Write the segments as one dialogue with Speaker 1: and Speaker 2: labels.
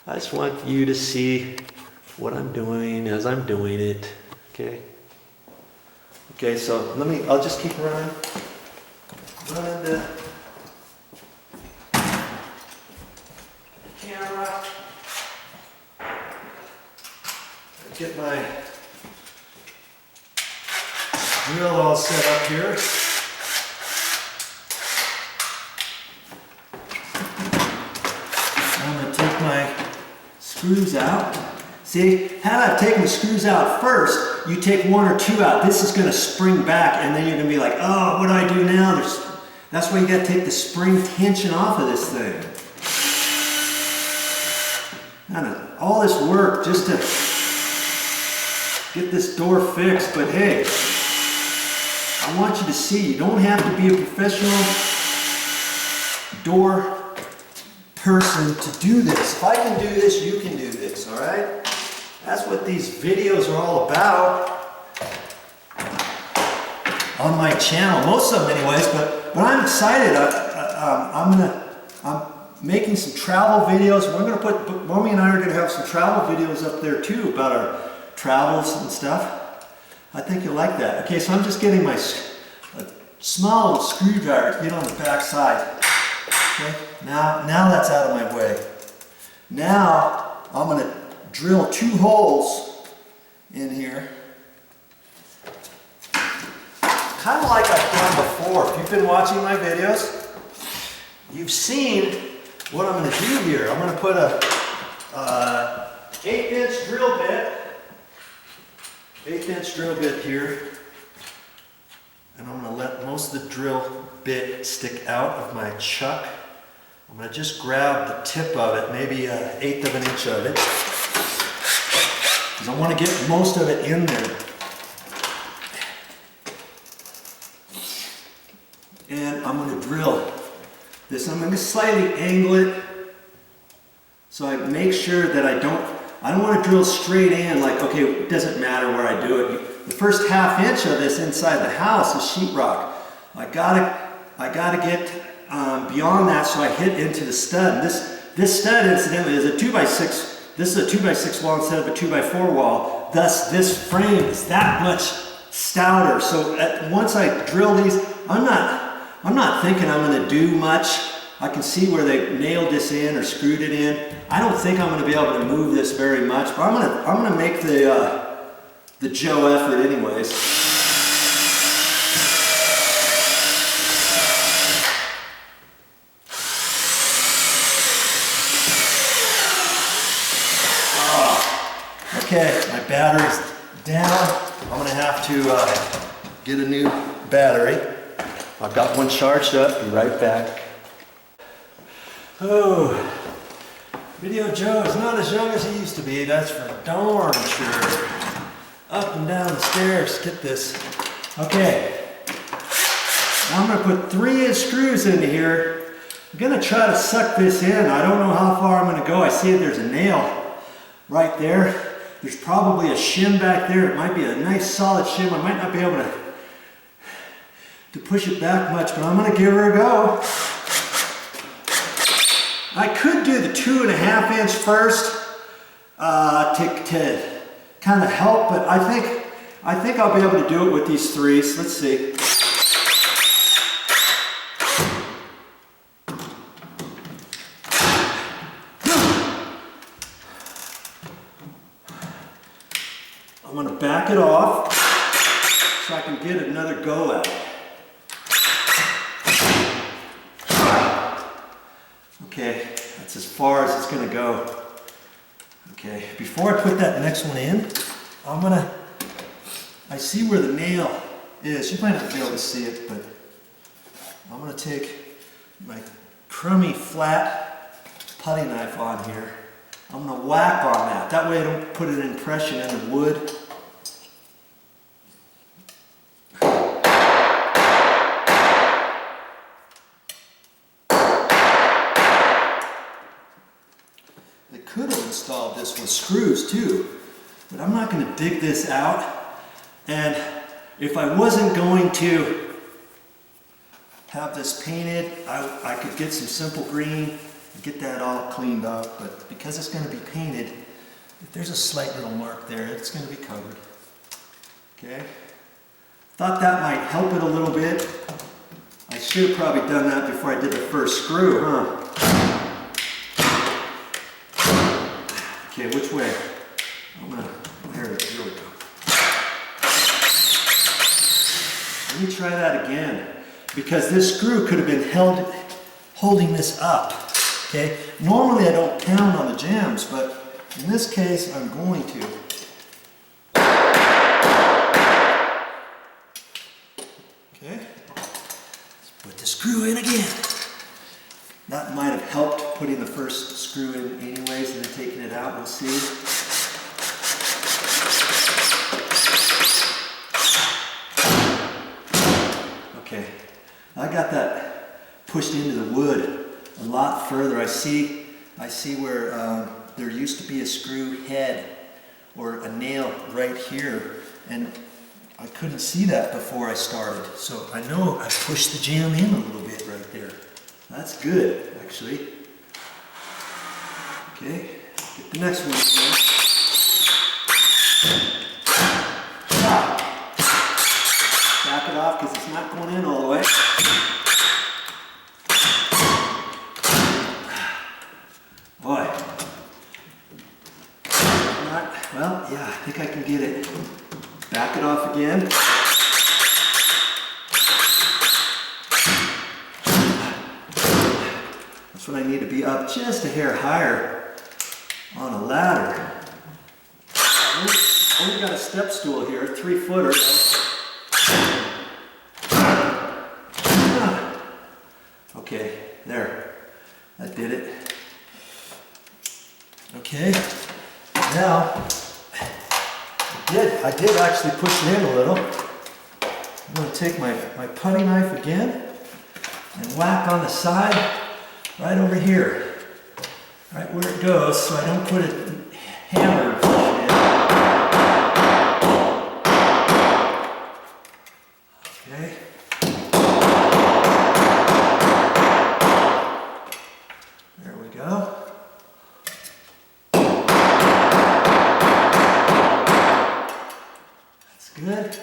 Speaker 1: I just want you to see what I'm doing as I'm doing it, okay? Okay, so I'll just keep running the camera. Get my drill all set up here. I'm going to take my screws out. See, had I taken the screws out first, you take one or two out. This is going to spring back, and then you're going to be like, oh, what do I do now? That's why you got to take the spring tension off of this thing. And all this work just to get this door fixed, but hey, I want you to see, you don't have to be a professional door person to do this. If I can do this, you can do this, all right? That's what these videos are all about on my channel, most of them anyways, but I'm excited. I'm making some travel videos. Mommy and I are going to have some travel videos up there too about our travels and stuff. I think you'll like that. Okay, so I'm just getting my small little screwdriver to get on the back side. Okay, now that's out of my way. Now I'm going to drill 2 holes in here. Kind of like I've done before. If you've been watching my videos, you've seen what I'm going to do here. I'm going to put a 1/8" drill bit. 1/8" drill bit here, and I'm going to let most of the drill bit stick out of my chuck. I'm going to just grab the tip of it, maybe 1/8 of an inch of it, because I want to get most of it in there. And I'm going to drill this. I'm going to slightly angle it so I make sure that I don't want to drill straight in like, okay, it doesn't matter where I do it. The first 1/2 inch of this inside the house is sheetrock. I gotta get beyond that, so I hit into the stud. And this stud, incidentally, is a 2x6. This is a 2x6 wall instead of a 2x4 wall. Thus, this frame is that much stouter. So once I drill these, I'm not thinking I'm going to do much. I can see where they nailed this in or screwed it in. I don't think I'm going to be able to move this very much, but I'm going to make the Joe effort anyways. Okay, my battery's down. I'm going to have to get a new battery. I've got one charged up. Be right back. Oh, Video Joe is not as young as he used to be, that's for darn sure. Up and down the stairs, get this. Okay, now I'm going to put 3" screws into here. I'm going to try to suck this in. I don't know how far I'm going to go. I see there's a nail right there. There's probably a shim back there. It might be a nice solid shim. I might not be able to push it back much, but I'm going to give her a go. I could do the 2.5 inch first to kind of help, but I think I'll be able to do it with these 3s. Let's see. I'm going to back it off so I can get another go at it. Okay, that's as far as it's going to go. Okay, before I put that next one in, I see where the nail is. You might not be able to see it, but I'm going to take my crummy flat putty knife on here. I'm going to whack on that. That way I don't put an impression in the wood. Could have installed this with screws too, but I'm not going to dig this out. And if I wasn't going to have this painted, I could get some simple green and get that all cleaned up, but because it's going to be painted, if there's a slight little mark there, it's going to be covered. Okay? Thought that might help it a little bit. I should have probably done that before I did the first screw, huh? Okay, which way? Here we go. Let me try that again, because this screw could have been holding this up. Okay? Normally I don't pound on the jambs, but in this case I'm going to. Okay? Let's put the screw in again. That might have helped putting the first screw in anyways and then taking it out. We'll see. Okay, I got that pushed into the wood a lot further. I see where there used to be a screw head or a nail right here, and I couldn't see that before I started. So I know I pushed the jamb in a little bit right there. That's good, actually. Okay, get the next one. Back it off because it's not going in all the way. Boy. Well, yeah, I think I can get it. Back it off again. That's when I need to be up just a hair higher on a ladder. Only got a step stool here, 3-footer. Okay, there. That did it. Okay, now I did actually push it in a little. I'm going to take my putty knife again and whack on the side right over here, right where it goes, so I don't put it hammered. Okay. There we go. That's good.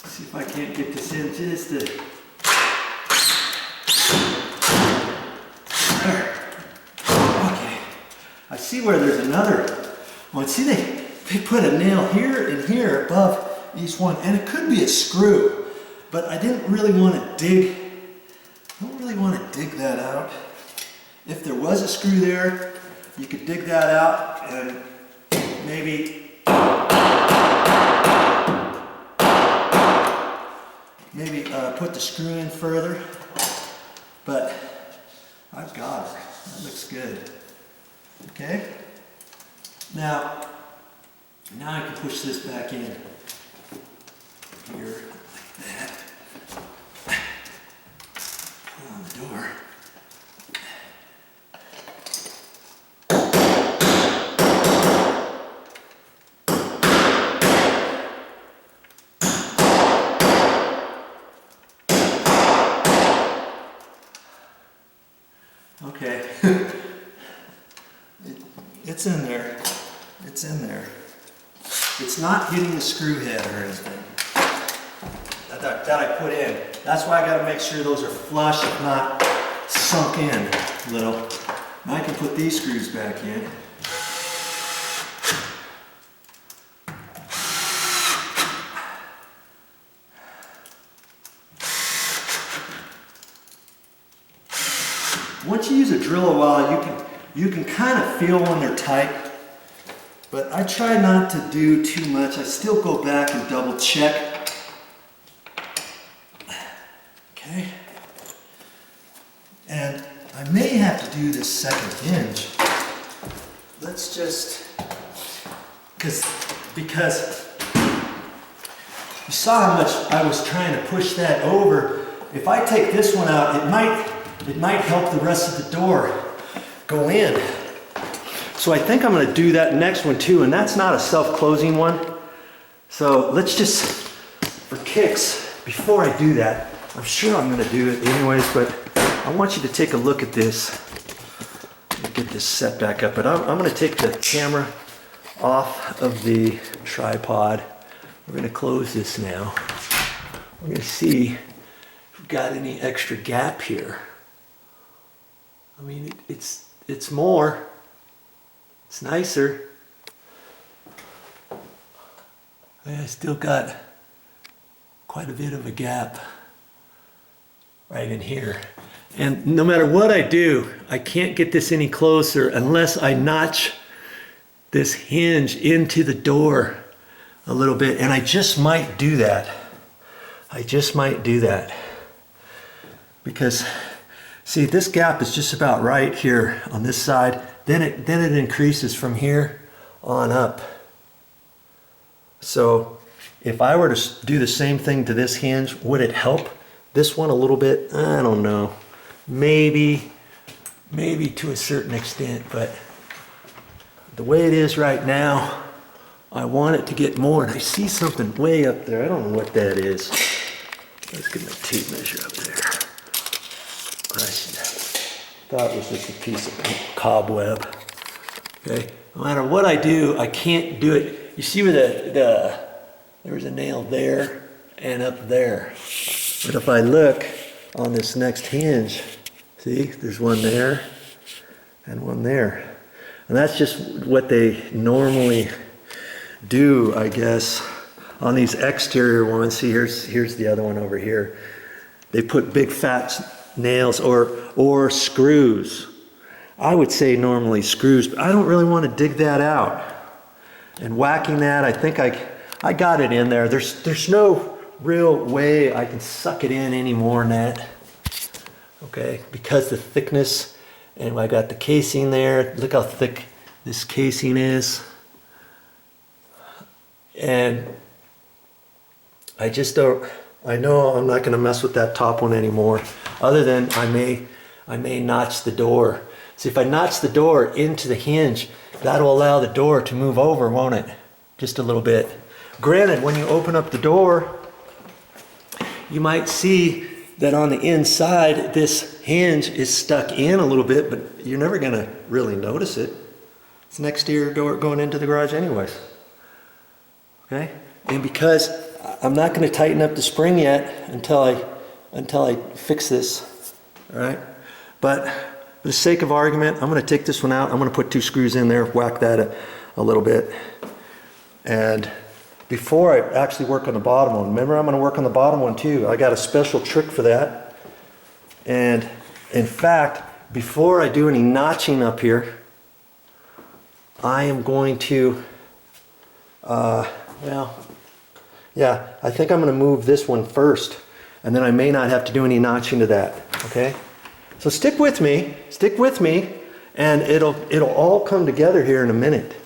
Speaker 1: See if I can't get this in just a... There. Okay. I see where there's another one. See, they put a nail here and here above each one, and it could be a screw, but I didn't really want to dig. I don't really want to dig that out. If there was a screw there, you could dig that out and maybe put the screw in further, but I've got her. That looks good. Okay? Now I can push this back in here like that. Put it on the door. Okay, it's in there. It's in there. It's not hitting the screw head or anything that I put in. That's why I got to make sure those are flush, if not sunk in a little. Now I can put these screws back in. Once you use a drill a while, you can kind of feel when they're tight, but I try not to do too much. I still go back and double check. Okay. And I may have to do this second hinge. Let's just, because you saw how much I was trying to push that over. If I take this one out, it might help the rest of the door go in. So I think I'm going to do that next one too, and that's not a self-closing one. So let's just for kicks, before I do that, I'm sure I'm gonna do it anyways, but I want you to take a look at this. Let me get this set back up, but I'm gonna take the camera off of the tripod. We're gonna close this now. We're gonna see if we've got any extra gap here. I mean, it's more, it's nicer. I still got quite a bit of a gap right in here. And no matter what I do, I can't get this any closer unless I notch this hinge into the door a little bit. And I just might do that. I just might do that. Because, see, this gap is just about right here on this side. Then it increases from here on up. So if I were to do the same thing to this hinge, would it help this one a little bit? I don't know. Maybe to a certain extent, but the way it is right now, I want it to get more. And I see something way up there. I don't know what that is. Let's get my tape measure up there. I thought it was just a piece of cobweb. Okay. No matter what I do, I can't do it. You see where there's a nail there and up there. But if I look on this next hinge, see, there's one there and one there. And that's just what they normally do, I guess, on these exterior ones. See, here's the other one over here. They put big fat nails or screws. I would say normally screws, but I don't really want to dig that out. And whacking that, I think I got it in there. There's no real way I can suck it in any more than that. Okay, because the thickness, and I got the casing there. Look how thick this casing is. And I just don't, I know I'm not going to mess with that top one anymore, other than I may notch the door. See, if I notch the door into the hinge, that'll allow the door to move over, won't it? Just a little bit. Granted, when you open up the door, you might see that on the inside, this hinge is stuck in a little bit, but you're never gonna really notice it. It's an exterior door going into the garage anyways. Okay? And because I'm not gonna tighten up the spring yet until I fix this, all right? But for the sake of argument, I'm gonna take this one out. I'm gonna put 2 screws in there, whack that a little bit. And before I actually work on the bottom one, remember I'm gonna work on the bottom one too. I got a special trick for that. And in fact, before I do any notching up here, I am going to, I think I'm gonna move this one first, and then I may not have to do any notching to that, okay? So stick with me, and it'll all come together here in a minute.